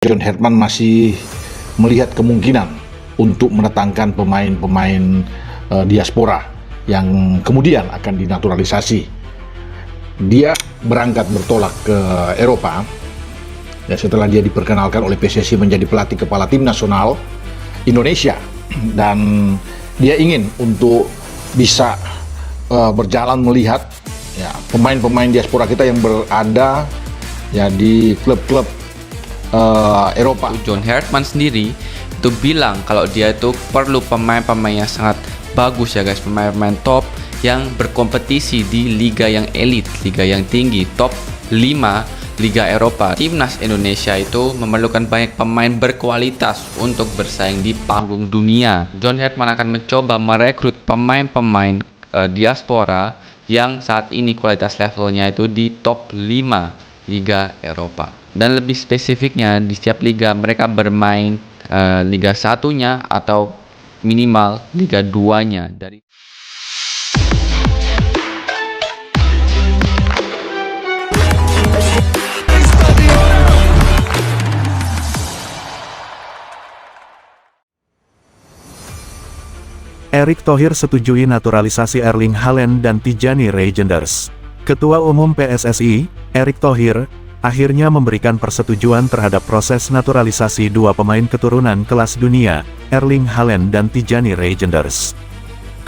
John Herman masih melihat kemungkinan untuk mendatangkan pemain-pemain diaspora yang kemudian akan dinaturalisasi. Dia berangkat bertolak ke Eropa ya, setelah dia diperkenalkan oleh PSSI menjadi pelatih kepala tim nasional Indonesia, dan dia ingin untuk bisa berjalan melihat ya pemain-pemain diaspora kita yang berada ya di klub-klub Eropa. John Herman sendiri itu bilang kalau dia itu perlu pemain-pemain yang sangat bagus ya guys, pemain-pemain top yang berkompetisi di liga yang elit, liga yang tinggi, top 5 liga Eropa. Timnas Indonesia itu memerlukan banyak pemain berkualitas untuk bersaing di panggung dunia. John Herman akan mencoba merekrut pemain-pemain diaspora yang saat ini kualitas levelnya itu di top 5 liga Eropa. Dan lebih spesifiknya di setiap liga mereka bermain Liga 1-nya atau minimal Liga 2-nya dari Erick Thohir setujui naturalisasi Erling Haaland dan Tijani Reijnders. Ketua Umum PSSI, Erick Thohir, akhirnya memberikan persetujuan terhadap proses naturalisasi dua pemain keturunan kelas dunia, Erling Haaland dan Tijani Reijnders.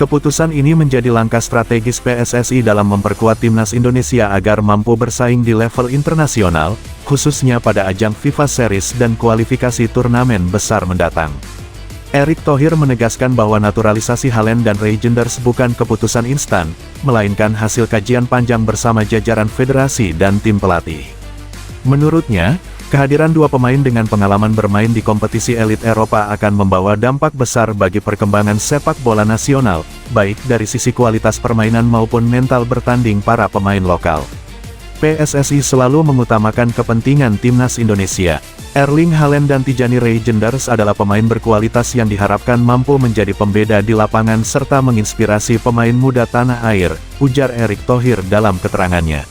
Keputusan ini menjadi langkah strategis PSSI dalam memperkuat timnas Indonesia agar mampu bersaing di level internasional, khususnya pada ajang FIFA Series dan kualifikasi turnamen besar mendatang. Erick Thohir menegaskan bahwa naturalisasi Haaland dan Reijnders bukan keputusan instan, melainkan hasil kajian panjang bersama jajaran federasi dan tim pelatih. Menurutnya, kehadiran dua pemain dengan pengalaman bermain di kompetisi elit Eropa akan membawa dampak besar bagi perkembangan sepak bola nasional, baik dari sisi kualitas permainan maupun mental bertanding para pemain lokal. PSSI selalu mengutamakan kepentingan timnas Indonesia. Erling Haaland dan Tijani Reijnders adalah pemain berkualitas yang diharapkan mampu menjadi pembeda di lapangan serta menginspirasi pemain muda tanah air, ujar Erick Thohir dalam keterangannya.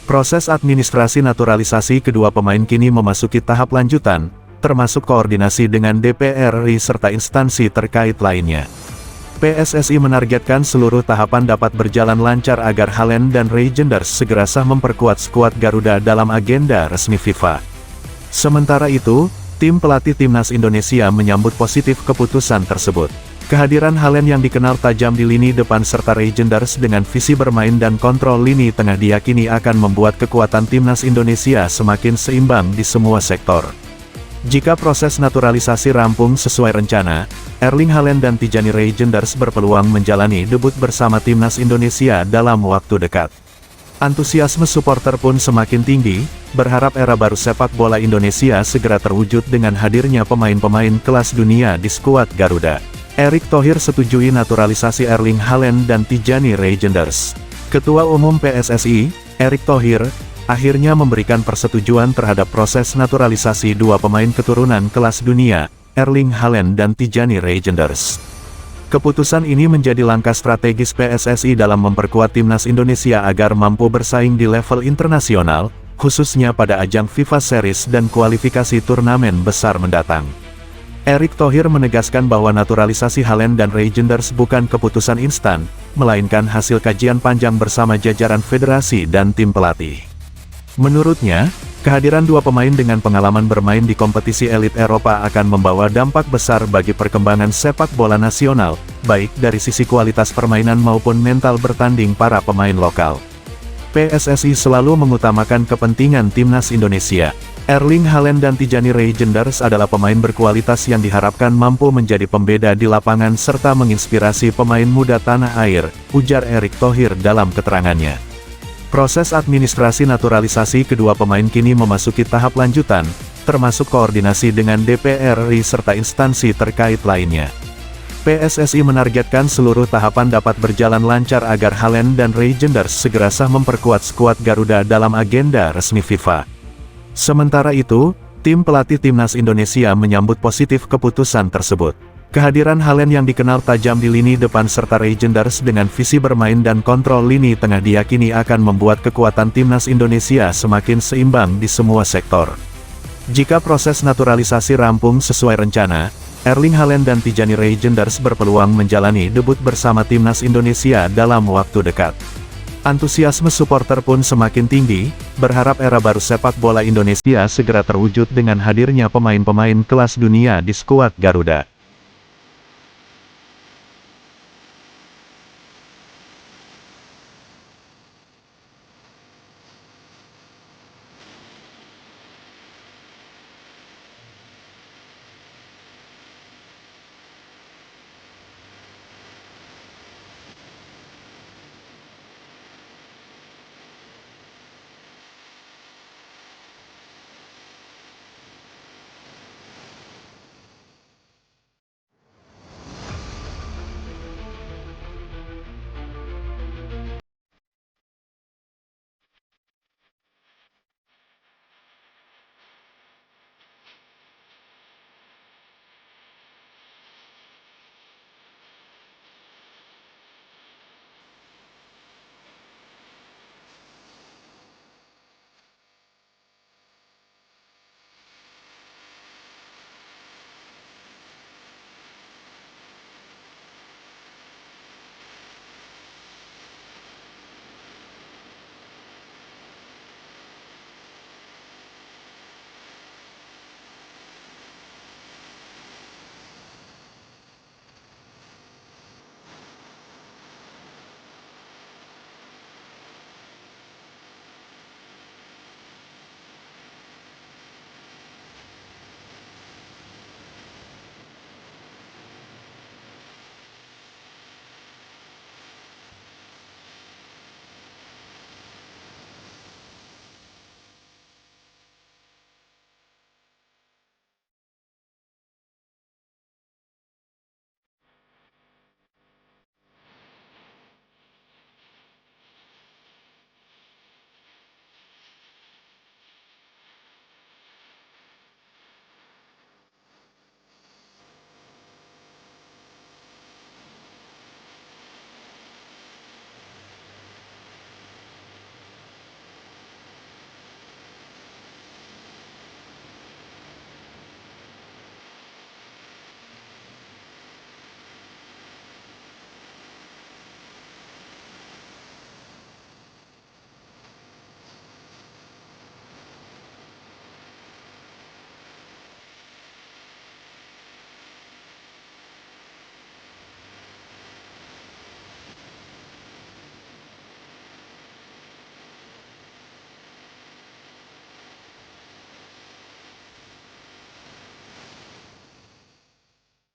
Proses administrasi naturalisasi kedua pemain kini memasuki tahap lanjutan, termasuk koordinasi dengan DPR RI serta instansi terkait lainnya. PSSI menargetkan seluruh tahapan dapat berjalan lancar agar Haaland dan Reijnders segera sah memperkuat skuad Garuda dalam agenda resmi FIFA. Sementara itu, tim pelatih timnas Indonesia menyambut positif keputusan tersebut. Kehadiran Haaland yang dikenal tajam di lini depan serta Reijnders dengan visi bermain dan kontrol lini tengah diyakini akan membuat kekuatan timnas Indonesia semakin seimbang di semua sektor. Jika proses naturalisasi rampung sesuai rencana, Erling Haaland dan Tijani Reijnders berpeluang menjalani debut bersama timnas Indonesia dalam waktu dekat. Antusiasme supporter pun semakin tinggi, berharap era baru sepak bola Indonesia segera terwujud dengan hadirnya pemain-pemain kelas dunia di skuad Garuda. Erick Thohir setujui naturalisasi Erling Haaland dan Tijani Reijnders. Ketua Umum PSSI, Erick Thohir, akhirnya memberikan persetujuan terhadap proses naturalisasi dua pemain keturunan kelas dunia, Erling Haaland dan Tijani Reijnders. Keputusan ini menjadi langkah strategis PSSI dalam memperkuat timnas Indonesia agar mampu bersaing di level internasional, khususnya pada ajang FIFA Series dan kualifikasi turnamen besar mendatang. Erick Thohir menegaskan bahwa naturalisasi Haaland dan Reijnders bukan keputusan instan, melainkan hasil kajian panjang bersama jajaran federasi dan tim pelatih. Menurutnya, kehadiran dua pemain dengan pengalaman bermain di kompetisi elit Eropa akan membawa dampak besar bagi perkembangan sepak bola nasional, baik dari sisi kualitas permainan maupun mental bertanding para pemain lokal. PSSI selalu mengutamakan kepentingan timnas Indonesia. Erling Haaland dan Tijani Reijnders adalah pemain berkualitas yang diharapkan mampu menjadi pembeda di lapangan serta menginspirasi pemain muda tanah air, ujar Erick Thohir dalam keterangannya. Proses administrasi naturalisasi kedua pemain kini memasuki tahap lanjutan, termasuk koordinasi dengan DPR RI serta instansi terkait lainnya. PSSI menargetkan seluruh tahapan dapat berjalan lancar agar Haaland dan Reijnders segera sah memperkuat skuad Garuda dalam agenda resmi FIFA. Sementara itu, tim pelatih timnas Indonesia menyambut positif keputusan tersebut. Kehadiran Haaland yang dikenal tajam di lini depan serta Reijnders dengan visi bermain dan kontrol lini tengah diyakini akan membuat kekuatan timnas Indonesia semakin seimbang di semua sektor. Jika proses naturalisasi rampung sesuai rencana, Erling Haaland dan Tijani Reijnders berpeluang menjalani debut bersama timnas Indonesia dalam waktu dekat. Antusiasme supporter pun semakin tinggi, berharap era baru sepak bola Indonesia segera terwujud dengan hadirnya pemain-pemain kelas dunia di skuad Garuda.